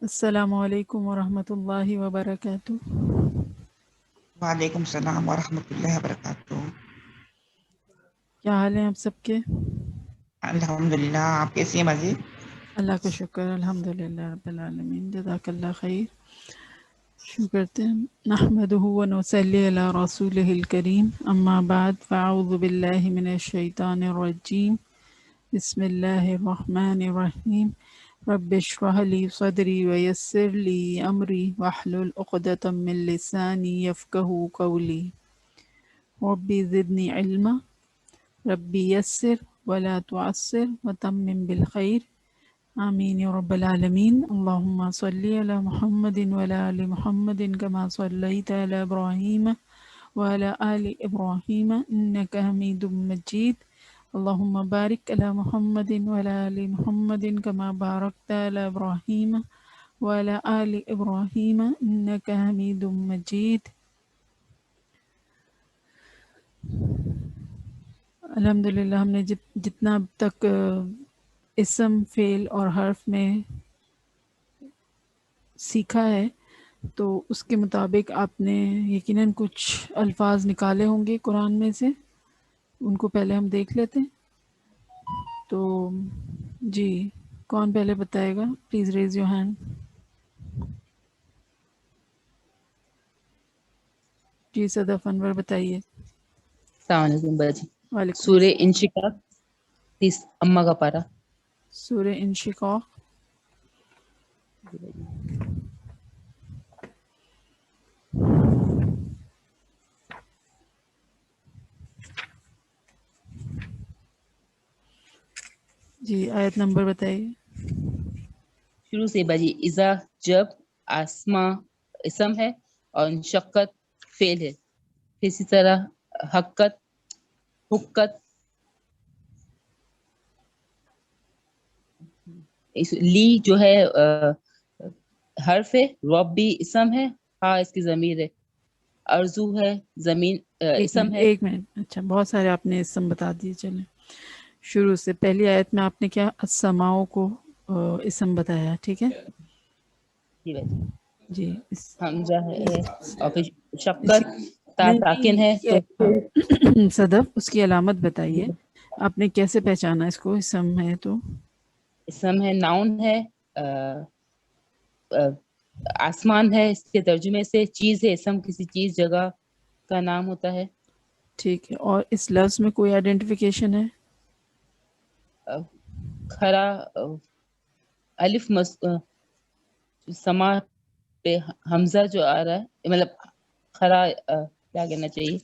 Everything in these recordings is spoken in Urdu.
السلام علیکم ورحمۃ اللہ وبرکاتہ۔ وعلیکم السلام ورحمۃ اللہ وبرکاتہ۔ کیا حال ہیں آپ سب کے؟ الحمدللہ، آپ کیسی ہیں باجی؟ اللہ کا شکر، الحمد للہ رب العالمین، جزاک اللہ خیر۔ شروع کرتے ہیں۔ نحمدہ ونصلی علی رسولہ الکریم، اما بعد فاعوذ باللہ من الشیطان الرجیم، بسم اللہ الرحمن الرحیم۔ رب اشرح لی صدری ویسر لی امری واحلل عقدۃ من لسانی یفقہوا قولی، رب زدنی علما، ربی یسر ولا تعسر وتمم بالخیر، آمین یا رب العالمین۔ اللہم صلی علی محمد وعلی آل محمد کما صلیت علی ابراہیم وعلی آل ابراہیم انک حمید مجید۔ اللہم بارک علی محمد وعلی آل محمد کما بارکت علی ابراہیم وعلی آل ابراہیم انک حمید مجید۔ الحمدللہ ہم نے جتنا اب تک اسم، فعل اور حرف میں سیکھا ہے تو اس کے مطابق آپ نے یقیناً کچھ الفاظ نکالے ہوں گے قرآن میں سے، ان کو پہلے ہم دیکھ لیتے ہیں۔ تو جی، کون پہلے بتائے گا؟ Please raise your hand. جی صدف انور بتائیے۔ السلام علیکم باجی۔ وعلیکم سورہ السلام۔ انشقاق 30 اما کا پارہ۔ سورہ انشقاق۔ جی آیت نمبر بتائیے۔ شروع سے باجی۔ اذا جب، آسماں اسم ہے اور انشقت فعل ہے، پھر اسی طرح حقت، حکت، لی جو ہے حرف ہے، رب بھی اسم ہے، ہاں اس کی ضمیر ہے، ارزو ہے زمین اسم ہے۔ ایک منٹ، اچھا بہت سارے آپ نے اسم بتا دیے۔ چلیں شروع سے، پہلی آیت میں آپ نے کیا السماؤ کو اسم بتایا، ٹھیک ہے جی باجی۔ جی۔ حمزہ ہے اور پھر اس شقت تا ساکن ہے تو صدف اس کی علامت بتائیے، آپ نے کیسے پہچانا اس کو اسم ہے تو؟ اسم ہے، ناؤن ہے، آسمان ہے اس کے ترجمے سے، چیز ہے، اسم کسی چیز جگہ کا نام ہوتا ہے۔ ٹھیک ہے، اور اس لفظ میں کوئی آئیڈینٹیفیکیشن ہے؟ کھڑا الف سما پہ حمزہ جو آ رہا ہے، مطلب کھڑا کیا کہنا چاہیے،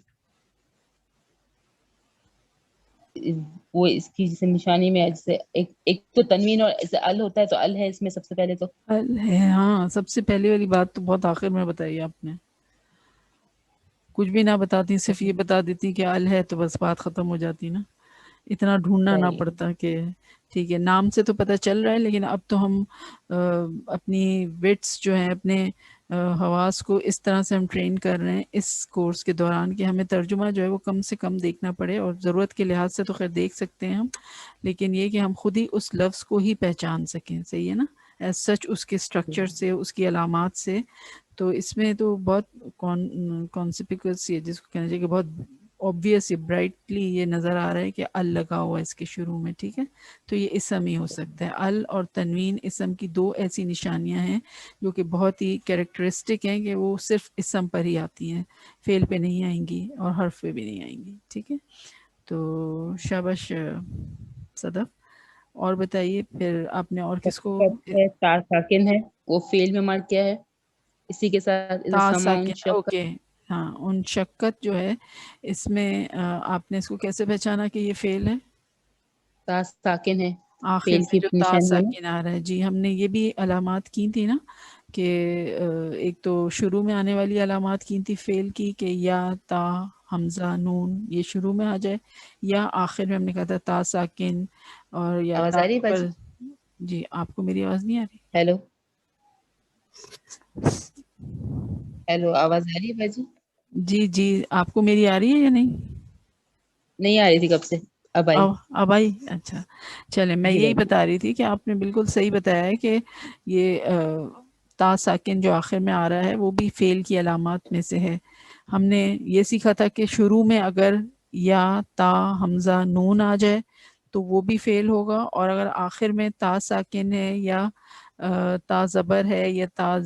وہ اس کی جیسے نشانی میں ہے، جیسے ایک تو تنوین اور ایسے ال ہوتا ہے، تو ال ہے اس میں سب سے پہلے تو۔ ال ہے، ہاں سب سے پہلی والی بات تو بہت آخر میں بتائی آپ نے، کچھ بھی نہ بتاتی، صرف یہ بتا دیتی کہ ال ہے تو بس بات ختم ہو جاتی نا، اتنا ڈھونڈنا نہ صحیح، پڑتا کہ ٹھیک ہے نام سے تو پتہ چل رہا ہے، لیکن اب تو ہم اپنی وٹس جو ہیں، اپنے حواس کو اس طرح سے ہم ٹرین کر رہے ہیں اس کورس کے دوران کہ ہمیں ترجمہ جو ہے وہ کم سے کم دیکھنا پڑے، اور ضرورت کے لحاظ سے تو خیر دیکھ سکتے ہیں ہم، لیکن یہ کہ ہم خود ہی اس لفظ کو ہی پہچان سکیں، صحیح ہے نا، ایز سچ اس کے اسٹرکچر سے، اس کی علامات سے۔ تو اس میں تو بہت کانسپیکوس ہے، جس کو کہنا چاہیے کہ بہت obvious، برائٹلی یہ نظر آ رہا ہے کہ ال لگا ہوا ہے اس کے شروع میں، ٹھیک ہے، تو یہ اسم ہی ہو سکتا ہے۔ ال اور تنوین اسم کی دو ایسی نشانیاں ہیں جو کہ بہت ہی کیریکٹرسٹک ہیں کہ وہ صرف اسم پر ہی آتی ہیں، فعل پہ نہیں آئیں گی اور حرف پہ بھی نہیں آئیں گی، ٹھیک ہے۔ تو شاباش صدف، اور بتائیے پھر آپ نے اور کس کو؟ شقت ہے، تا ساکن ہے، وہ فعل میں مارک کیا ہے اسی کے ساتھ اذا تا سما ساکن، انشقت۔ اوکے ہاں، ان شقت جو ہے اس میں آپ نے اس کو کیسے پہچانا کہ یہ فعل ہے؟ تا ساکن ہے، آخر فعل میں کی جو تا نشانی ہے۔ ساکن آ رہا ہے، جی ہم نے یہ بھی علامات کی تھی نا، کہ ایک تو شروع میں آنے والی علامات کی تھی فعل کی کہ یا، تا، حمزہ، نون یہ شروع میں آ جائے، یا آخر میں ہم نے کہا تھا تا ساکن، اور یا آواز تا آ رہی ہے پر۔ باجی؟ جی آپ کو میری آواز نہیں آ رہی؟ ہیلو ہیلو، آواز آ رہی ہے باجی؟ جی جی، آپ کو میری آ رہی ہے یا نہیں؟ نہیں آ رہی تھی کب سے، اب آئی۔ اب آئی، اچھا چلیں، میں جی یہی باجی۔ بتا رہی تھی کہ آپ نے بالکل صحیح بتایا ہے کہ یہ تا ساکن جو آخر میں آ رہا ہے وہ بھی فعل کی علامات میں سے ہے. ہم نے یہ سیکھا تھا کہ شروع میں اگر یا تا حمزہ نون آ جائے تو وہ بھی فعل ہوگا، اور اگر آخر میں تا ساکن ہے یا تا زبر ہے یا تا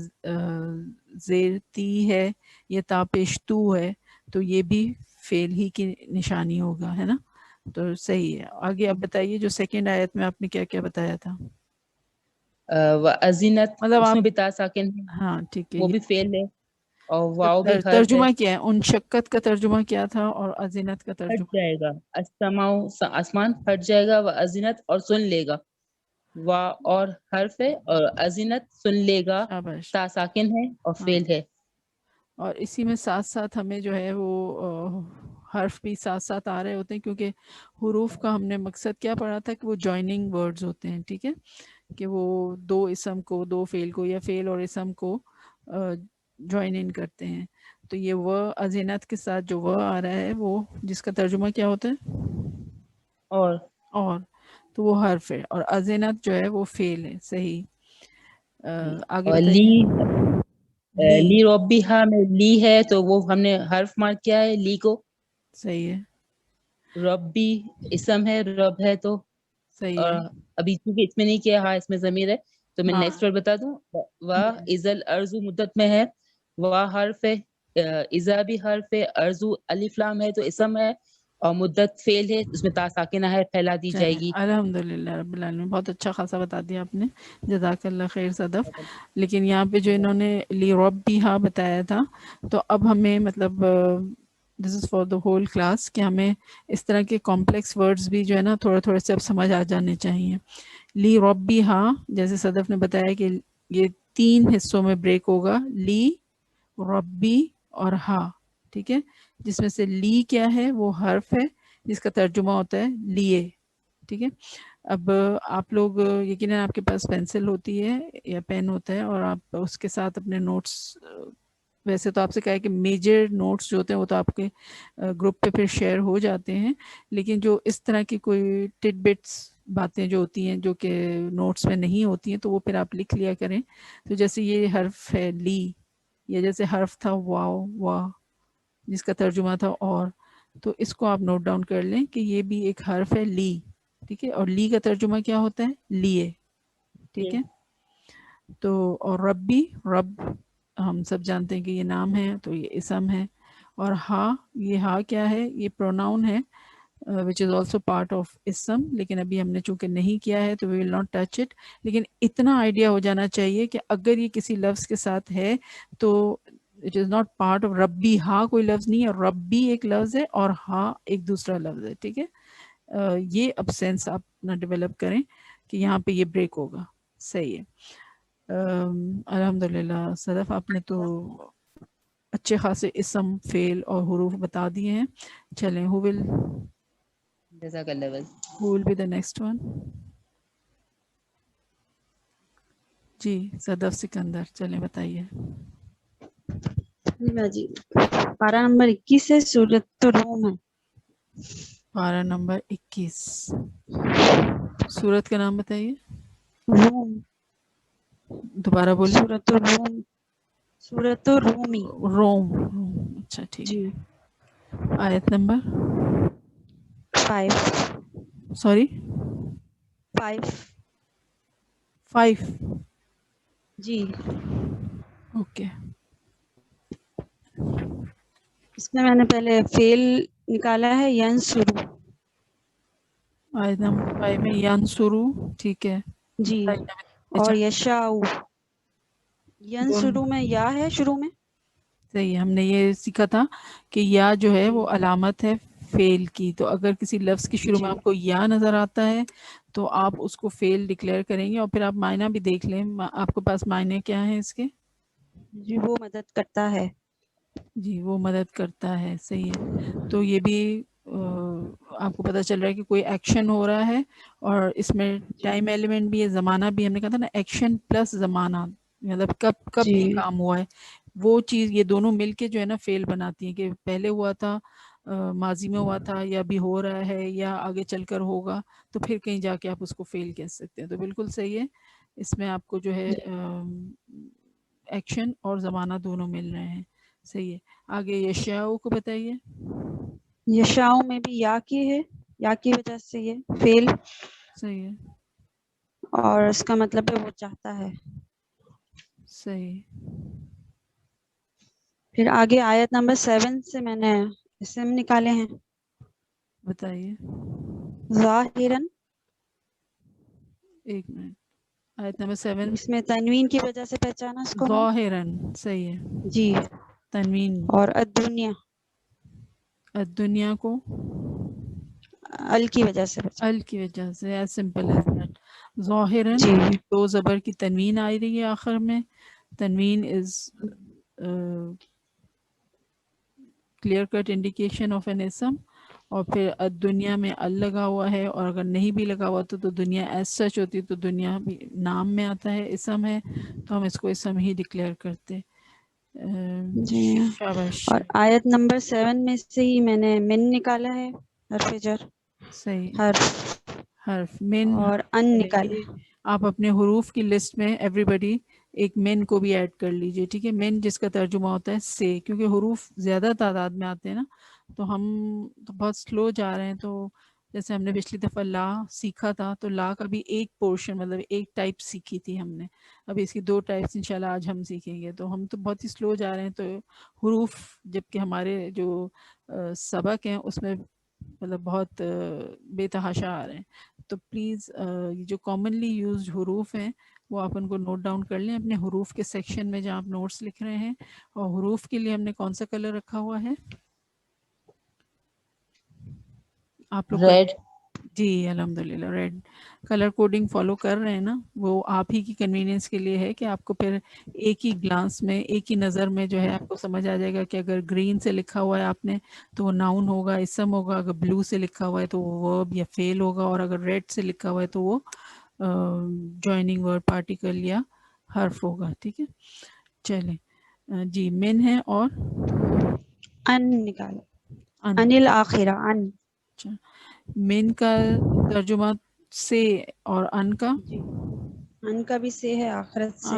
زیر تی ہے یا تا پیشتو ہے تو یہ بھی فعل ہی کی نشانی ہوگا، ہے نا. تو صحیح ہے. آگے آپ بتائیے جو سیکنڈ آیت میں آپ نے کیا کیا بتایا تھا. وَأَذِنَتْ مطلب اس آپ میں بھی تا ساکن ہے، ہاں ٹھیک ہے. وہ یہ بھی فعل ہے، اور واو بھی حرف ہے. ترجمہ کیا ہے؟ ان شکت کا ترجمہ کیا تھا اور ازینت کا ہٹ ترجمہ؟ جائے گا، السماء آسمان ہٹ جائے گا، وَأَذِنَتْ اور سن لے گا، وا اور حرف ہے، اور ازینت سن لے گا، شاباش. تا ساکن ہے اور ہاں، فعل ہے. اور اسی میں ساتھ ساتھ ہمیں جو ہے وہ حرف بھی ساتھ ساتھ آ رہے ہوتے ہیں، کیونکہ حروف کا ہم نے مقصد کیا پڑھا تھا کہ وہ جوائننگ ورڈز ہوتے ہیں. ٹھیک ہے، کہ وہ دو اسم کو، دو فعل کو یا فعل اور اسم کو جوائن ان کرتے ہیں. تو یہ وہ ازینت کے ساتھ جو وہ آ رہا ہے وہ جس کا ترجمہ کیا ہوتا ہے؟ اور تو وہ حرف ہے، اور ازینت جو ہے وہ فعل ہے. صحیح. آگے اور بتائیے. لی ربیہا میں لی ہے تو وہ ہم نے حرف مارک کیا ہے لی کو. صحیح ہے. ربی اسم ہے، رب ہے تو، صحیح اور ہے. ابھی چونکہ اس میں نہیں کیا، ہاں اس میں ضمیر ہے تو میں ہاں. نیکسٹ ورڈ بتا دوں. واہ ازل ارزو مدت میں ہے، واہ حرف ہے، ازا بھی حرف ہے، ارزو الف لام ہے تو اسم ہے، اور مدت فعل ہے، اس میں تا ساکنہ ہے، پھیلا دی جائے گی. الحمد للہ رب العالمین. بہت اچھا خاصا بتا دیا آپ نے، جزاک اللہ خیر صدف. لیکن یہاں پہ جو انہوں نے لی ربیہا بتایا تھا، تو اب ہمیں مطلب this is for the whole class کہ ہمیں اس طرح کے کمپلیکس ورڈز بھی جو ہے نا تھوڑے تھوڑے سے اب سمجھ آ جانے چاہیے. لی ربیہا جیسے صدف نے بتایا کہ یہ 3 حصوں میں بریک ہوگا، لی، ربی اور ہا. ٹھیک ہے، جس میں سے لی کیا ہے؟ وہ حرف ہے جس کا ترجمہ ہوتا ہے لیے. ٹھیک ہے. اب آپ لوگ یقیناً آپ کے پاس پینسل ہوتی ہے یا پین ہوتا ہے، اور آپ اس کے ساتھ اپنے نوٹس، ویسے تو آپ سے کہا ہے کہ میجر نوٹس جو ہوتے ہیں وہ تو آپ کے گروپ پہ پھر شیئر ہو جاتے ہیں، لیکن جو اس طرح کی کوئی ٹڈ بٹس باتیں جو ہوتی ہیں جو کہ نوٹس میں نہیں ہوتی ہیں تو وہ پھر آپ لکھ لیا کریں. تو جیسے یہ حرف ہے لی، یا جیسے حرف تھا واو، وا جس کا ترجمہ تھا اور، تو اس کو آپ نوٹ ڈاؤن کر لیں کہ یہ بھی ایک حرف ہے لی. ٹھیک ہے، اور لی کا ترجمہ کیا ہوتا ہے؟ لیے. ٹھیک ہے. تو اور ربی، رب ہم سب جانتے ہیں کہ یہ نام ہے تو یہ اسم ہے. اور ہا، یہ ہا کیا ہے؟ یہ پروناؤن ہے which is also part of اسم، لیکن ابھی ہم نے چونکہ نہیں کیا ہے تو we will not touch it. لیکن اتنا آئیڈیا ہو جانا چاہیے کہ اگر یہ کسی لفظ کے ساتھ ہے تو it is not part of ربی. ہا کوئی لفظ نہیں ہے، ربی ایک لفظ ہے اور ہا ایک دوسرا لفظ ہے. ٹھیک ہے، یہ اب سینس آپ اپنا ڈیولپ کریں کہ یہاں پہ یہ بریک ہوگا. صحیح ہے. الحمدللہ صدف آپ نے تو اچھے خاصے اسم، فعل اور حروف بتا دیے ہیں. چلیں who جزاک اللہ بس. will be the next one؟ جی صدف سکندر، چلیں بتائیے. جی پارہ نمبر 21 ہے، سورۃ الروم ہے. پارہ نمبر 21. سورت کا نام بتائیے. روم. دوبارہ بولیے. سورۃ الروم، سورۃ الرومی. روم. اچھا ٹھیک جی. ہے. آیت نمبر 5. سوری 5. 5. جی. اوکے. اس میں نے پہلے فعل نکالا ہے ینصرو. آیت نمبر 5 میں ینصرو. ٹھیک ہے. جی. اور یشاء، ینصرو میں یا ہے شروع میں. صحیح. ہم نے یہ سیکھا تھا کہ یا جو ہے جی. وہ علامت ہے فعل کی. تو اگر کسی لفظ کی شروع میں جی. آپ کو یا نظر آتا ہے تو آپ اس کو فعل ڈکلیئر کریں گے. اور پھر آپ معنی بھی دیکھ لیں، آپ کے پاس معنی کیا ہیں اس کے؟ جی وہ مدد کرتا ہے. جی وہ مدد کرتا ہے. صحیح ہے. تو یہ بھی آپ کو پتہ چل رہا ہے کہ کوئی ایکشن ہو رہا ہے، اور اس میں ٹائم ایلیمنٹ بھی ہے، زمانہ بھی. ہم نے کہا تھا نا ایکشن پلس زمانہ، مطلب کب جی. یہ کام ہوا ہے، وہ چیز یہ دونوں مل کے جو ہے نا فعل بناتی ہیں. کہ پہلے ہوا تھا، ماضی میں ہوا تھا، یا ابھی ہو رہا ہے، یا آگے چل کر ہوگا، تو پھر کہیں جا کے آپ اس کو فعل کہہ سکتے ہیں. تو بالکل صحیح ہے. اس میں آپ کو جو ہے ایکشن اور زمانہ دونوں مل رہے ہیں. صحیح ہے. آگے یشاؤ کو بتائیے. یشاؤ میں بھی یا کی ہے، یا کی وجہ سے یہ فیل، صحیح ہے. اور اس کا مطلب ہے وہ چاہتا ہے. صحیح. پھر آگے آیت نمبر 7 سے میں نے اسم نکالے ہیں. بتائیے. ظاہراً، ایک منٹ. آیت نمبر 7. اس میں تنوین کی وجہ سے پہچانا اس کو. ظاہراً. صحیح ہے. جی. تنوین. اور الدنیا، الدنیا کو ال کی وجہ سے پہچانا. ال کی وجہ سے. As simple as that. ظاہراً جی. دو زبر کی تنوین آ رہی ہے آخر میں. تنوین is clear cut indication of an اسم. اور پھر دنیا میں ال لگا ہوا ہے، اور اگر نہیں بھی لگا ہوا تو دنیا ایز سچ ہوتی تو دنیا بھی نام میں آتا ہے، اسم ہے، تو ہم اس کو اسم ہی ڈکلیئر کرتے. جی. شاباش. اور آیت نمبر 7 میں سے ہی میں نے من نکالا ہے، حرف جر. صحیح. حرف من. اور ان نکالا. آپ اپنے حروف کی لسٹ میں ایوری بڈی ایک مین کو بھی ایڈ کر لیجئے. ٹھیک ہے. مین جس کا ترجمہ ہوتا ہے سے، کیونکہ حروف زیادہ تعداد میں آتے ہیں نا، تو ہم تو بہت سلو جا رہے ہیں. تو جیسے ہم نے پچھلی دفعہ لا سیکھا تھا، تو لا کا بھی ایک پورشن، مطلب ایک ٹائپ سیکھی تھی ہم نے. اب اس کی 2 ٹائپس انشاءاللہ آج ہم سیکھیں گے. تو ہم تو بہت ہی سلو جا رہے ہیں. تو حروف جبکہ ہمارے جو سبق ہیں اس میں مطلب بہت بے تحاشا آ رہے ہیں. تو پلیز جو کامنلی یوزڈ حروف ہیں وہ آپ ان کو نوٹ ڈاؤن کر لیں اپنے حروف کے سیکشن میں جہاں آپ نوٹس لکھ رہے ہیں. اور حروف کے لیے ہم نے کون سا کلر رکھا ہوا ہے آپ لوگ؟ ریڈ. جی الحمدللہ ریڈ کلر کوڈنگ فالو کر رہے ہیں نا. وہ آپ ہی کی کنوینئنس کے لیے ہے کہ آپ کو پھر ایک ہی گلانس میں، ایک ہی نظر میں جو ہے آپ کو سمجھ آ جائے گا کہ اگر گرین سے لکھا ہوا ہے آپ نے تو وہ ناؤن ہوگا، اسم ہوگا. اگر بلو سے لکھا ہوا ہے تو وہ ورب یا فعل ہوگا. اور اگر ریڈ سے لکھا ہوا ہے تو وہ جوائننگ ورڈ، پارٹیکل یا حرف ہوگا. ٹھیک ہے. چلیں جی. من ہے اور ان نکالا. ان. انل آخرہ. ان. اچھا. من کا ترجمہ سے اور ان کا جی. ان کا بھی سے ہے، آخرت سے.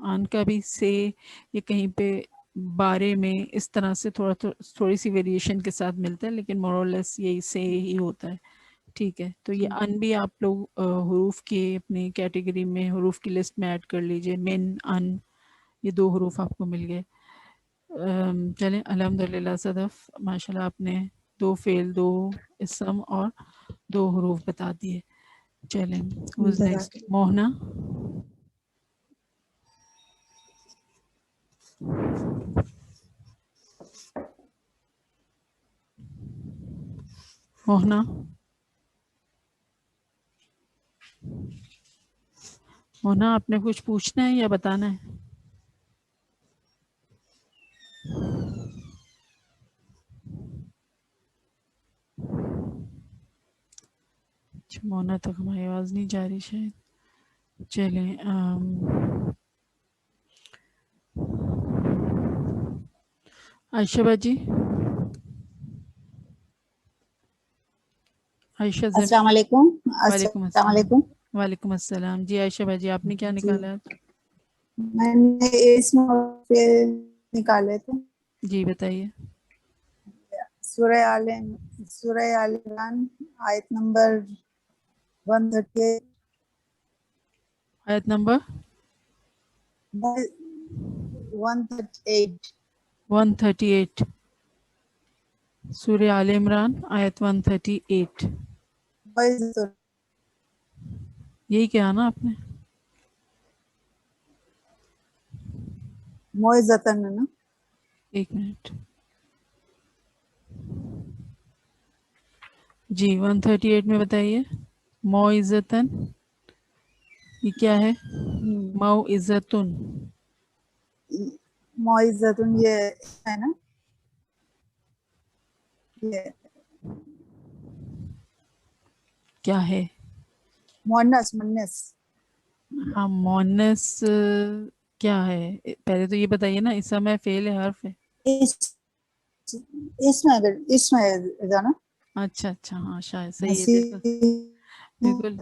ان کا بھی سے. یہ کہیں پہ بارے میں اس طرح سے تھوڑی سی ویریشن کے ساتھ ملتا ہے، لیکن مور اور لیس یہی سے ہی ہوتا ہے. ٹھیک ہے. تو یہ ان بھی آپ لوگ حروف کی اپنی کیٹیگری میں، حروف کی لسٹ میں ایڈ کر لیجئے. من، ان، یہ 2 حروف آپ کو مل گئے. چلیں الحمدللہ صدف ماشاءاللہ آپ نے 2 فعل، 2 اسم اور 2 حروف بتا دیے. چلیں who's next؟ موہنا. موہنا موہنا آپ نے کچھ پوچھنا ہے یا بتانا ہے؟ مونا تک ہماری آواز نہیں جا رہی شاید. چلیں عائشہ باجی. عائشہ السلام علیکم. وعلیکم السلام السلام. علیکم. وعلیکم السلام. جی عائشہ باجی آپ نے کیا جی نکالا آج؟ میں نے اس میں نکالے تھے. جی بتائیے. سورہ آل عمران آیت نمبر 138. آیت نمبر 138. سورہ آل عمران آیت 138. یہی کہا نا آپ نے؟ موعظتن نا. ایک منٹ. جی 138 میں بتائیے. موعظتن یہ کیا ہے؟ موعظتن. موعظتن یہ ہے نا، یہ کیا ہے؟ مونس. ہاں مونس کیا ہے؟ پہلے تو یہ بتائیے نا اسم ہے، فعل ہے، حرف ہے؟ اس میں جانا. اچھا ہاں شاید صحیح ہے. بالکل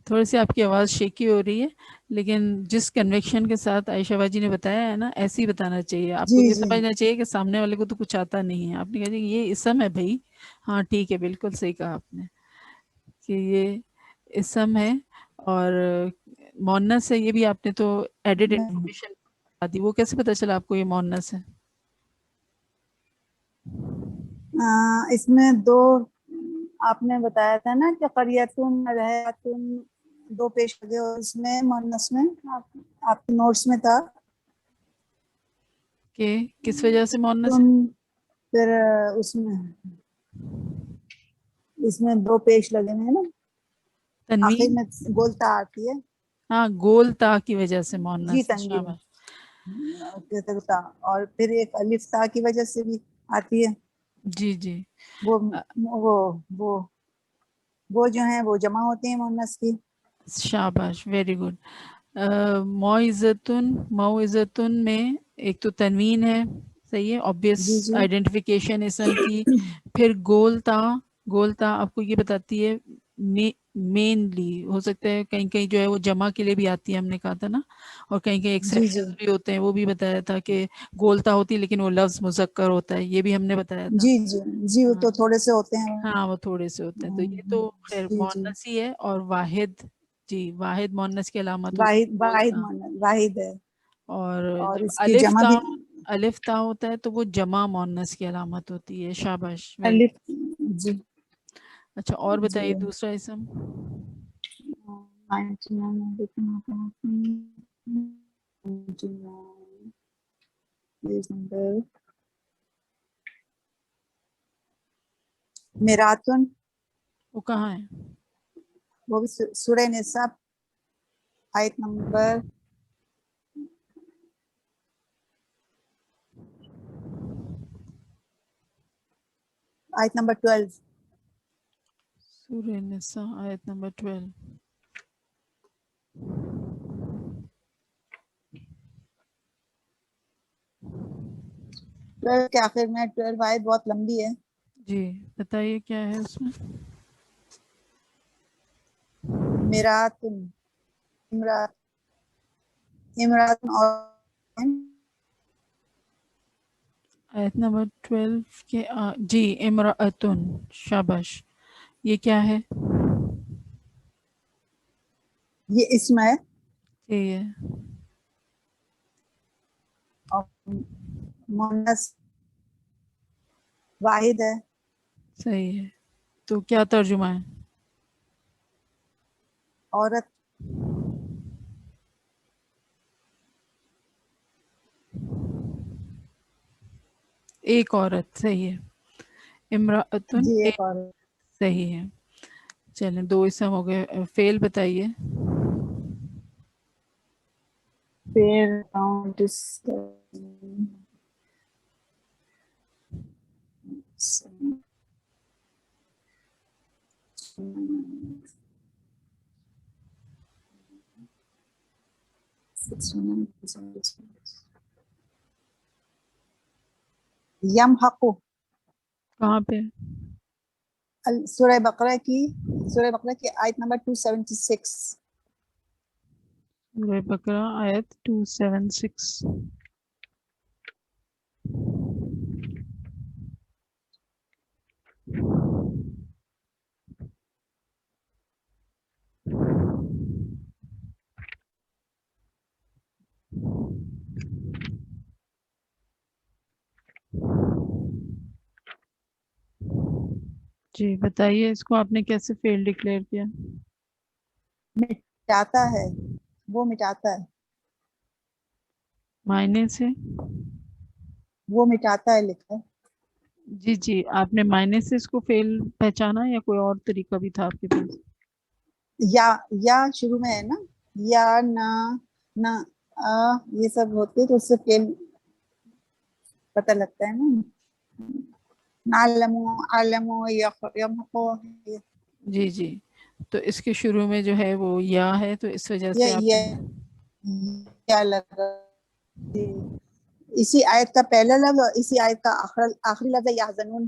تھوڑی سی آپ کی آواز شیکی ہو رہی ہے، لیکن جس کنویکشن کے ساتھ عائشہ باجی نے بتایا ہے نا، ایسے ہی بتانا چاہیے آپ کو. جی یہ جی سمجھنا چاہیے کہ سامنے والے کو تو کچھ آتا نہیں ہے، آپ نے کہا جی یہ اسم ہے بھائی. ہاں ٹھیک ہے، بالکل صحیح کہا آپ نے کہ یہ اسم ہے اور مونس ہے. یہ بھی آپ نے تو ایڈڈ انفارمیشن بتا دی. وہ کیسے پتا چلا آپ کو یہ مونس ہے؟ اس میں دو آپ نے بتایا تھا نا کہ قریتن رہتن دو پیش لگے، اور اس میں مونس میں آپ کے نوٹس میں تھا کہ کس وجہ سے مونس ہے؟ تم، پھر اس میں دو پیش لگے ہوئے ہیں نا، آخر تنوین. میں گولتا آتی ہے. ہاں گول تا کی وجہ سے جی مونس ہے. تنوین، شاباش. اور پھر ایک الف تا کی وجہ سے بھی آتی ہے. جی جی. وہ جو ہیں وہ جمع ہوتے ہیں مونس کی. شاباش، ویری گڈ. معزتن، معزتن میں ایک تو تنوین ہے، صحیح ہے، obvious جی جی آئیڈینٹیفیکیشن اسم کی. پھر گولتا، گولتا آپ کو یہ بتاتی ہے مینلی ہو سکتا ہے کہیں کہیں جو ہے وہ جمع کے لیے بھی آتی ہے، ہم نے کہا تھا نا، اور کہیں کہیں جی جی ایکسیپشنز بھی ہوتے ہیں، وہ بھی بتایا تھا کہ گولتا ہوتی ہے لیکن وہ لفظ مذکر ہوتا ہے، یہ بھی ہم نے بتایا تھا. جی جی جی، وہ ہاں تو تھوڑے سے ہوتے ہیں. ہاں وہ تھوڑے سے ہوتے ہیں. تو یہ تو خیر جی جی، مونس ہی ہے. اور واحد، جی واحد مونس کی علامت ہوتی واحد ہے واحد بولتا. واحد ہے. اور اور جب اس کی جمع بھی الف تا ہوتا ہے تو وہ جمع مونس کی علامت ہوتی ہے. شاباش، ویری. الف. جی اچھا اور جی. بتائیے دوسرا اسم. 99 میراتن، وہ کہاں ہے؟ وہ بھی سورہ نساء آیت نمبر 12. سورہ نساء آیت نمبر 12. کے آخر میں 12 آیت بہت لمبی ہے. جی بتائیے کیا ہے اس میں. میراتن، امراتن اور آیت نمبر 12 کے جی امرأتن. شاباش. یہ کیا ہے؟ یہ اسم ہے یہ ہے اور مونس واحد ہے. صحیح ہے. تو کیا ترجمہ ہے؟ عورت. ایک عورت. صحیح ہے. امرأتن جی ایک. ایک عورت. صحیح ہے. چلیں دو اسم ہو گئے. فعل بتائیے. پھر یمحقو، کہاں پہ؟ سورہ بقرہ کی آیت نمبر 276. سورہ بقرہ آیت 276. جی بتائیے اس کو آپ نے کیسے فیل ڈکلیئر کیا؟ مٹاتا ہے، وہ مٹاتا ہے، معنی سے؟ وہ مٹاتا ہے لکھا ہے. جی جی آپ نے معنی سے اس کو فیل پہچانا یا کوئی اور طریقہ بھی تھا آپ کے پاس؟ یا شروع میں ہے نا، یا نہ یہ سب ہوتے تو اس سے فیل پتہ لگتا ہے نا. علمو یمحقو. جی جی تو اس کے شروع میں جو ہے وہ یا ہے تو اس وجہ سے آپ کیا لگا اسی آیت کا پہلا لفظ اور اسی آیت کا آخری لفظ ہے یحزنون.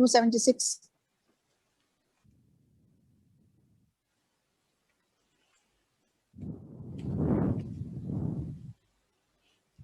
276।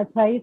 28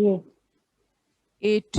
8। 8,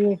8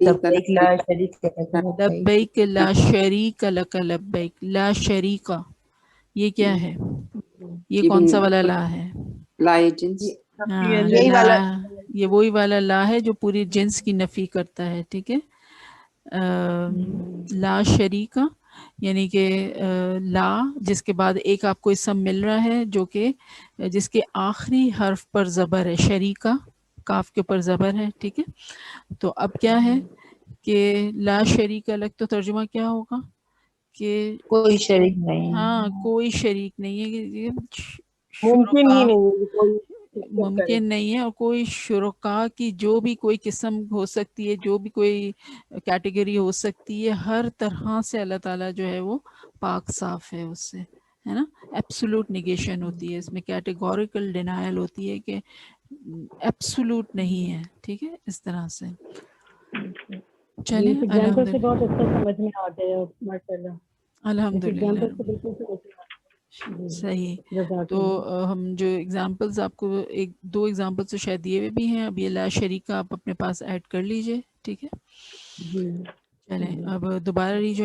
لبیک لا شریک لک لبیک لا شریک لک لبیک لا شریکا، یہ کیا ہے؟ یہ جی کون سا والا لا ہے؟ لائے جنس، ہاں یہی لا، والا یہ وہی والا لا ہے جو پوری جنس کی نفی کرتا ہے، ٹھیک ہے. لا شریکا یعنی کہ لا جس کے بعد ایک آپ کو اسم مل رہا ہے جو کہ جس کے آخری حرف پر زبر ہے، شریکا کاف کے اوپر زبر ہے، ٹھیک ہے. تو اب کیا ہے کہ لا شریک لک تو ترجمہ کیا ہوگا کہ کوئی شریک نہیں، ہاں کوئی شریک نہیں ہے، کہ ممکن ہی شرکا نہیں ہے کوئی شرکت کرے. ممکن نہیں ہے، اور کوئی شرکا کی جو بھی کوئی قسم ہو سکتی ہے، جو بھی کوئی کیٹیگری ہو سکتی ہے، ہر طرح سے اللہ تعالیٰ جو ہے وہ پاک صاف ہے اس سے، ہے نا. ایبسولوٹ نگیشن ہوتی ہے اس میں، کیٹیگوریکل ڈینائل ہوتی ہے کہ ایبسولوٹ نہیں ہے، ٹھیک ہے، اس طرح سے. چلیں اس ایگزامپل سے بہت اچھا سمجھ میں آ گیا ماشاء اللہ. الحمد اس للہ ایگزامپل سے بالکل سمجھ میں آ گیا. صحیح. جزاک تو اللہ. ہم جو ایگزامپلز آپ کو ایک دو ایگزامپلز تو شاید دیے ہوئے بھی ہیں، اب یہ لا شریک کا آپ اپنے پاس ایڈ کر لیجئے، ٹھیک ہے. جی چلیں اب دوبارہ ریجوائن